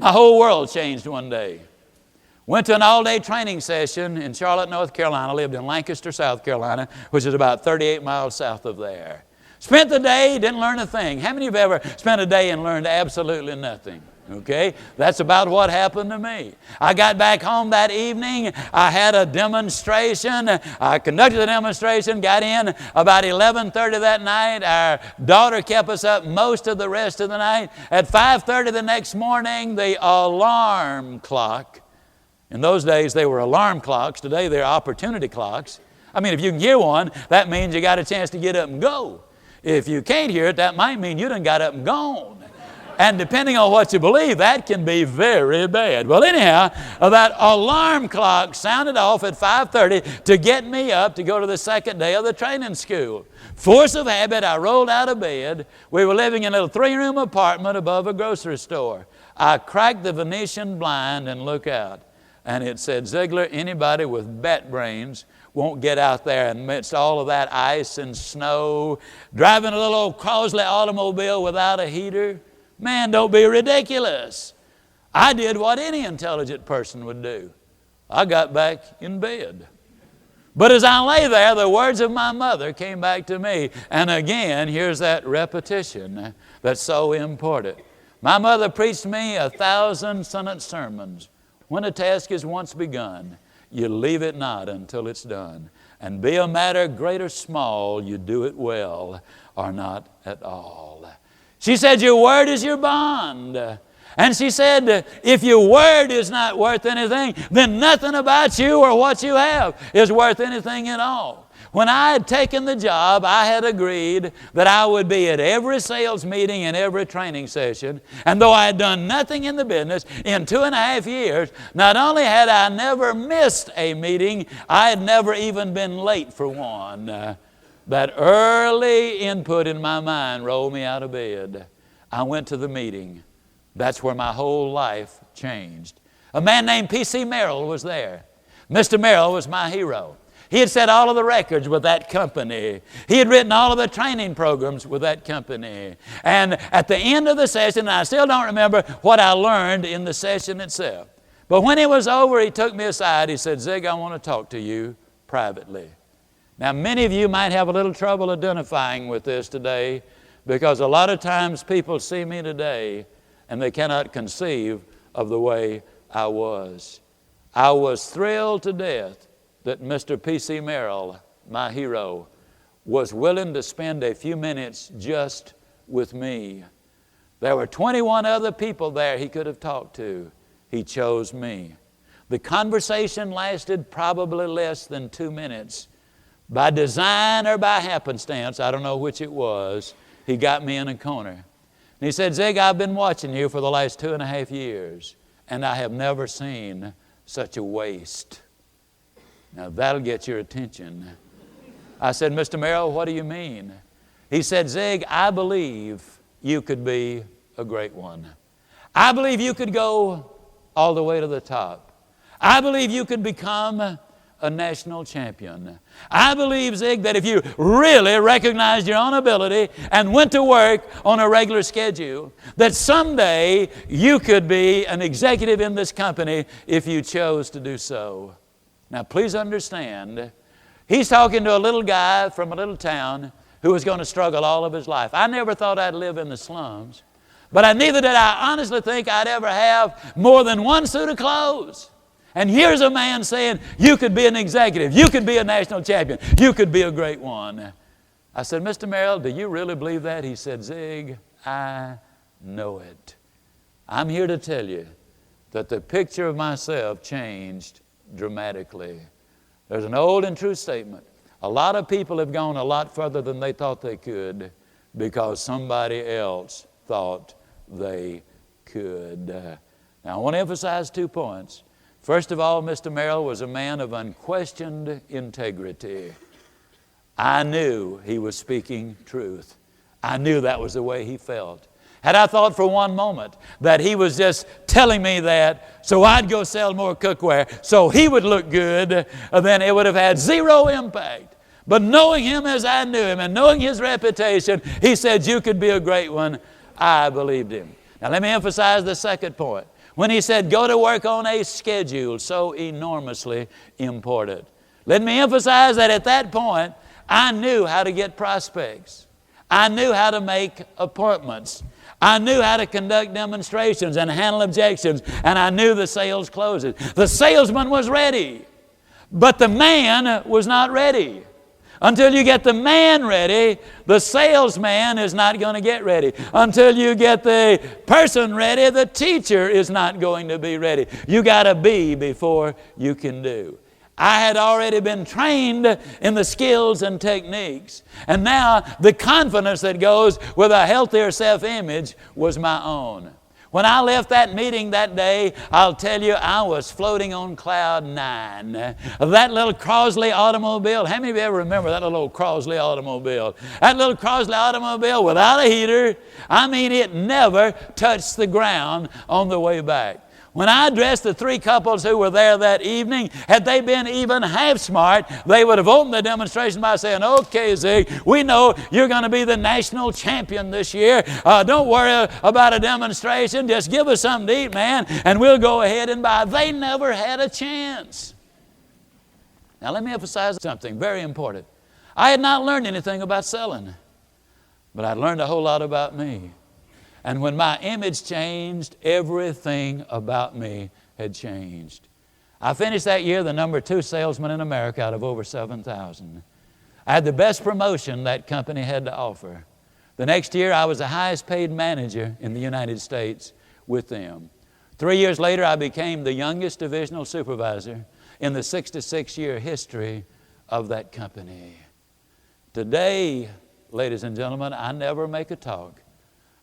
My whole world changed one day. Went to an all-day training session in Charlotte, North Carolina. Lived in Lancaster, South Carolina, which is about 38 miles south of there. Spent the day, didn't learn a thing. How many of you have ever spent a day and learned absolutely nothing? Okay, that's about what happened to me. I got back home that evening. I had a demonstration. I conducted the demonstration, got in about 11:30 that night. Our daughter kept us up most of the rest of the night. At 5:30 the next morning, the alarm clock, in those days they were alarm clocks. Today they're opportunity clocks. I mean, if you can hear one, that means you got a chance to get up and go. If you can't hear it, that might mean you done got up and gone. And depending on what you believe, that can be very bad. Well, anyhow, that alarm clock sounded off at 5:30 to get me up to go to the second day of the training school. Force of habit, I rolled out of bed. We were living in a little 3-room apartment above a grocery store. I cracked the Venetian blind and looked out. And it said, Ziglar, anybody with bat brains won't get out there amidst all of that ice and snow, driving a little old Crosley automobile without a heater. Man, don't be ridiculous. I did what any intelligent person would do. I got back in bed. But as I lay there, the words of my mother came back to me. And again, here's that repetition that's so important. My mother preached me 1,000-sentence sermons. When a task is once begun, you leave it not until it's done. And be a matter great or small, you do it well or not at all. She said, your word is your bond. And she said, if your word is not worth anything, then nothing about you or what you have is worth anything at all. When I had taken the job, I had agreed that I would be at every sales meeting and every training session. And though I had done nothing in the business in 2.5 years, not only had I never missed a meeting, I had never even been late for one. That early input in my mind rolled me out of bed. I went to the meeting. That's where my whole life changed. A man named P.C. Merrill was there. Mr. Merrill was my hero. He had set all of the records with that company. He had written all of the training programs with that company. And at the end of the session, and I still don't remember what I learned in the session itself, but when it was over, he took me aside. He said, Zig, I want to talk to you privately. Now, many of you might have a little trouble identifying with this today because a lot of times people see me today and they cannot conceive of the way I was. I was thrilled to death that Mr. P.C. Merrill, my hero, was willing to spend a few minutes just with me. There were 21 other people there he could have talked to. He chose me. The conversation lasted probably less than 2 minutes. By design or by happenstance, I don't know which it was, he got me in a corner. And he said, Zig, I've been watching you for the last 2.5 years, and I have never seen such a waste. Now that'll get your attention. I said, Mr. Merrill, what do you mean? He said, Zig, I believe you could be a great one. I believe you could go all the way to the top. I believe you could become a national champion. I believe, Zig, that if you really recognized your own ability and went to work on a regular schedule, that someday you could be an executive in this company if you chose to do so. Now, please understand, he's talking to a little guy from a little town who was going to struggle all of his life. I never thought I'd live in the slums, but neither did I honestly think I'd ever have more than one suit of clothes. And here's a man saying, you could be an executive, you could be a national champion, you could be a great one. I said, Mr. Merrill, do you really believe that? He said, Zig, I know it. I'm here to tell you that the picture of myself changed dramatically. There's an old and true statement. A lot of people have gone a lot further than they thought they could because somebody else thought they could. Now, I want to emphasize 2 points. First of all, Mr. Merrill was a man of unquestioned integrity. I knew he was speaking truth. I knew that was the way he felt. Had I thought for one moment that he was just telling me that so I'd go sell more cookware so he would look good, then it would have had zero impact. But knowing him as I knew him and knowing his reputation, he said, you could be a great one. I believed him. Now let me emphasize the second point. when he said, go to work on a schedule, so enormously important. Let me emphasize that at that point, I knew how to get prospects. I knew how to make appointments. I knew how to conduct demonstrations and handle objections, and I knew the sales closes. The salesman was ready, but the man was not ready. Until you get the man ready, the salesman is not going to get ready. Until you get the person ready, the teacher is not going to be ready. You got to be before you can do. I had already been trained in the skills and techniques. And now the confidence that goes with a healthier self-image was my own. When I left that meeting that day, I'll tell you, I was floating on cloud 9. That little Crosley automobile, how many of you ever remember that little Crosley automobile? That little Crosley automobile without a heater, I mean, it never touched the ground on the way back. When I addressed the 3 couples who were there that evening, had they been even half smart, they would have opened the demonstration by saying, okay, Zig, we know you're going to be the national champion this year. Don't worry about a demonstration. Just give us something to eat, man, and we'll go ahead and buy. They never had a chance. Now, let me emphasize something very important. I had not learned anything about selling, but I learned a whole lot about me. And when my image changed, everything about me had changed. I finished that year the number 2 salesman in America out of over 7,000. I had the best promotion that company had to offer. The next year, I was the highest paid manager in the United States with them. 3 years later, I became the youngest divisional supervisor in the 66-year history of that company. Today, ladies and gentlemen, I never make a talk.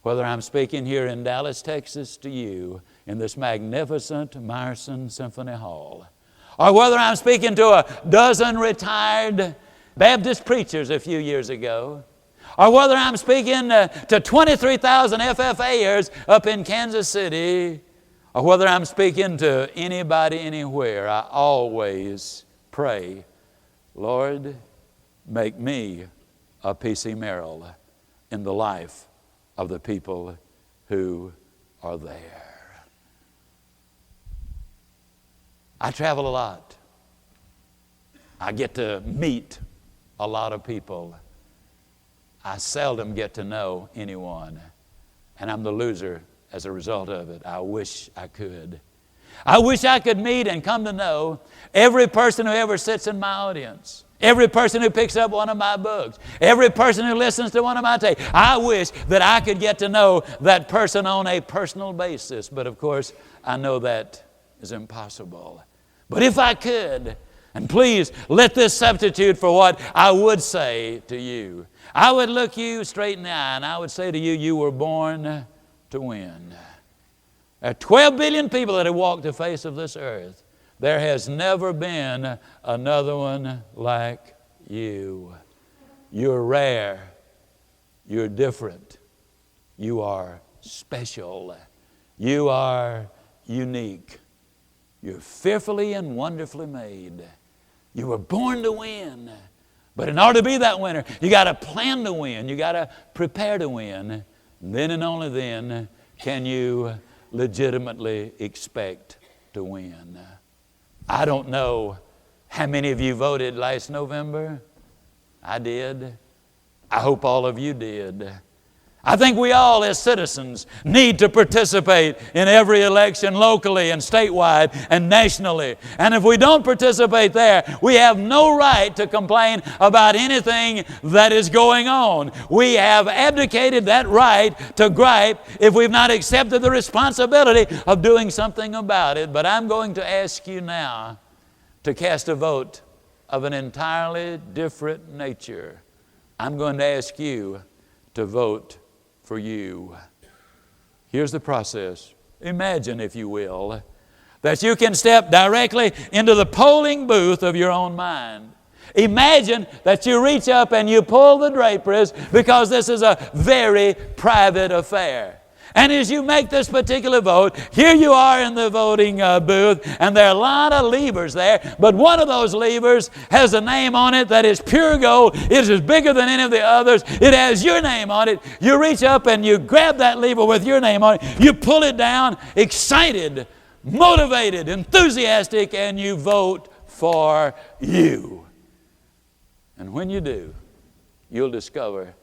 Whether I'm speaking here in Dallas, Texas to you in this magnificent Meyerson Symphony Hall, or whether I'm speaking to a dozen retired Baptist preachers a few years ago, or whether I'm speaking to 23,000 FFAers up in Kansas City, or whether I'm speaking to anybody anywhere, I always pray, Lord, make me a P.C. Merrill in the life of the people who are there. I travel a lot. I get to meet a lot of people. I seldom get to know anyone, and I'm the loser as a result of it. I wish I could. I wish I could meet and come to know every person who ever sits in my audience. Every person who picks up one of my books. Every person who listens to one of my tapes. I wish that I could get to know that person on a personal basis. But of course, I know that is impossible. But if I could, and please let this substitute for what I would say to you. I would look you straight in the eye and I would say to you, you were born to win. There are 12 billion people that have walked the face of this earth. There has never been another one like you. You're rare. You're different. You are special. You are unique. You're fearfully and wonderfully made. You were born to win. But in order to be that winner, you got to plan to win. You got to prepare to win. Then and only then can you legitimately expect to win. I don't know how many of you voted last November. I did. I hope all of you did. I think we all as citizens need to participate in every election locally and statewide and nationally. And if we don't participate there, we have no right to complain about anything that is going on. We have abdicated that right to gripe if we've not accepted the responsibility of doing something about it. But I'm going to ask you now to cast a vote of an entirely different nature. I'm going to ask you to vote for you. Here's the process. Imagine, if you will, that you can step directly into the polling booth of your own mind. Imagine that you reach up and you pull the draperies because this is a very private affair. And as you make this particular vote, here you are in the voting booth, and there are a lot of levers there, but one of those levers has a name on it that is pure gold. It is bigger than any of the others. It has your name on it. You reach up and you grab that lever with your name on it. You pull it down, excited, motivated, enthusiastic, and you vote for you. And when you do, you'll discover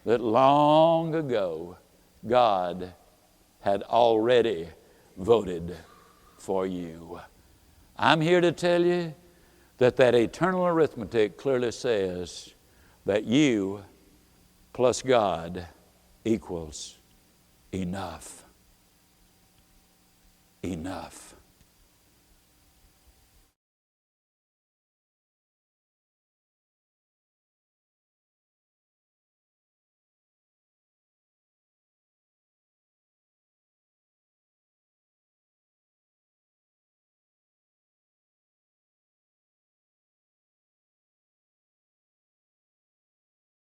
that long ago, God had already voted for you. I'm here to tell you that eternal arithmetic clearly says that you plus God equals enough. Enough.